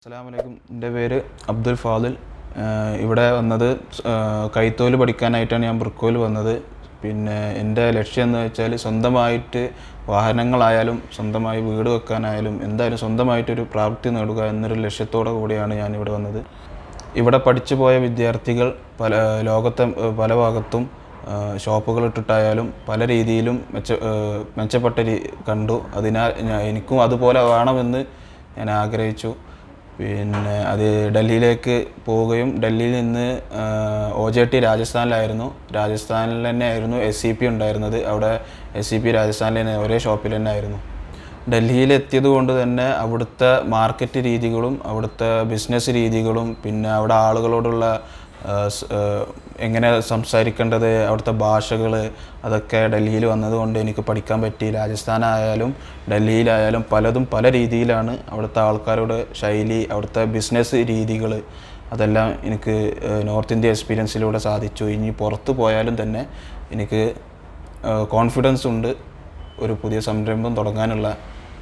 അസ്സലാമലൈക്കും. എൻ്റെ പേര് അബ്ദുൽ ഫാലിൽ. ഇവിടെ വന്നത് കൈത്തൊഴിൽ പഠിക്കാനായിട്ടാണ് ഞാൻ ബ്രിക്കോയിൽ വന്നത്. പിന്നെ എൻ്റെ ലക്ഷ്യം എന്ന് വെച്ചാൽ സ്വന്തമായിട്ട് വാഹനങ്ങളായാലും സ്വന്തമായി വീട് വെക്കാനായാലും എന്തായാലും സ്വന്തമായിട്ടൊരു പ്രാപ്തി നേടുക എന്നൊരു ലക്ഷ്യത്തോടു കൂടിയാണ് ഞാനിവിടെ വന്നത്. ഇവിടെ പഠിച്ചു പോയ വിദ്യാർത്ഥികൾ ലോകത്തെ പല ഭാഗത്തും ഷോപ്പുകൾ ഇട്ടിട്ടായാലും പല രീതിയിലും മെച്ചപ്പെട്ട കണ്ടു. അതിനാൽ എനിക്കും അതുപോലെ വേണമെന്ന് ഞാൻ ആഗ്രഹിച്ചു. പിന്നെ അത് ഡൽഹിയിലേക്ക് പോവുകയും ഡൽഹിയിൽ നിന്ന് OJT രാജസ്ഥാനിലായിരുന്നു. രാജസ്ഥാനിൽ തന്നെ ആയിരുന്നു SCP ഉണ്ടായിരുന്നത്. അവിടെ SCP രാജസ്ഥാനിൽ തന്നെ ഒരേ ഷോപ്പിൽ തന്നെ ആയിരുന്നു. ഡൽഹിയിലെത്തിയത് കൊണ്ട് തന്നെ അവിടുത്തെ മാർക്കറ്റ് രീതികളും അവിടുത്തെ ബിസിനസ് രീതികളും പിന്നെ അവിടെ ആളുകളോടുള്ള എങ്ങനെ സംസാരിക്കേണ്ടത്, അവിടുത്തെ ഭാഷകൾ, അതൊക്കെ ഡൽഹിയിൽ വന്നതുകൊണ്ട് എനിക്ക് പഠിക്കാൻ പറ്റി. രാജസ്ഥാനായാലും ഡൽഹിയിലായാലും പലതും പല രീതിയിലാണ് അവിടുത്തെ ആൾക്കാരുടെ ശൈലി, അവിടുത്തെ ബിസിനസ് രീതികൾ, അതെല്ലാം എനിക്ക് നോർത്ത് ഇന്ത്യ എക്സ്പീരിയൻസിലൂടെ സാധിച്ചു. ഇനി പുറത്ത് പോയാലും തന്നെ എനിക്ക് കോൺഫിഡൻസ് ഉണ്ട് ഒരു പുതിയ സംരംഭം തുടങ്ങാനുള്ള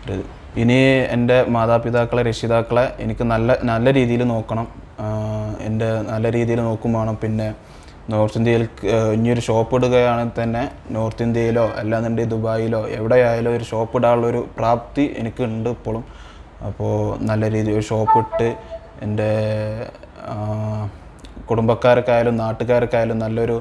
ഒരു. ഇനി എൻ്റെ മാതാപിതാക്കളെ രക്ഷിതാക്കളെ എനിക്ക് നല്ല രീതിയിൽ നോക്കണം. എൻ്റെ നല്ല രീതിയിൽ നോക്കും വേണം. പിന്നെ നോർത്ത് ഇന്ത്യയിൽ ഇനിയൊരു ഷോപ്പ് ഇടുകയാണെങ്കിൽ തന്നെ നോർത്ത് ഇന്ത്യയിലോ അല്ലാന്നുണ്ടെങ്കിൽ ദുബായിലോ എവിടെയായാലും ഒരു ഷോപ്പ് ഇടാനുള്ളൊരു പ്രാപ്തി എനിക്കുണ്ട് ഇപ്പോഴും. അപ്പോൾ നല്ല രീതിയിൽ ഒരു ഷോപ്പ് ഇട്ട് എൻ്റെ കുടുംബക്കാർക്കായാലും നാട്ടുകാർക്കായാലും നല്ലൊരു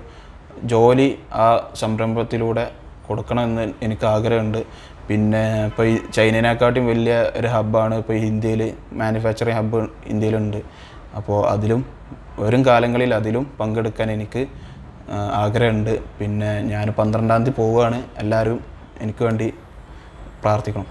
ജോലി ആ സംരംഭത്തിലൂടെ കൊടുക്കണമെന്ന് എനിക്ക് ആഗ്രഹമുണ്ട്. പിന്നെ ഇപ്പോൾ ഈ ചൈനേനെക്കാട്ടും വലിയ ഒരു ഹബ്ബാണ് ഇപ്പോൾ ഇന്ത്യയിൽ, മാനുഫാക്ചറിങ് ഹബ്ബ് ഇന്ത്യയിലുണ്ട്. അപ്പോൾ അതിലും വരും കാലങ്ങളിൽ അതിലും പങ്കെടുക്കാൻ എനിക്ക് ആഗ്രഹമുണ്ട്. പിന്നെ ഞാൻ 12-ാം തീയതി പോവുകയാണ്. എല്ലാവരും എനിക്ക് വേണ്ടി പ്രാർത്ഥിക്കണം.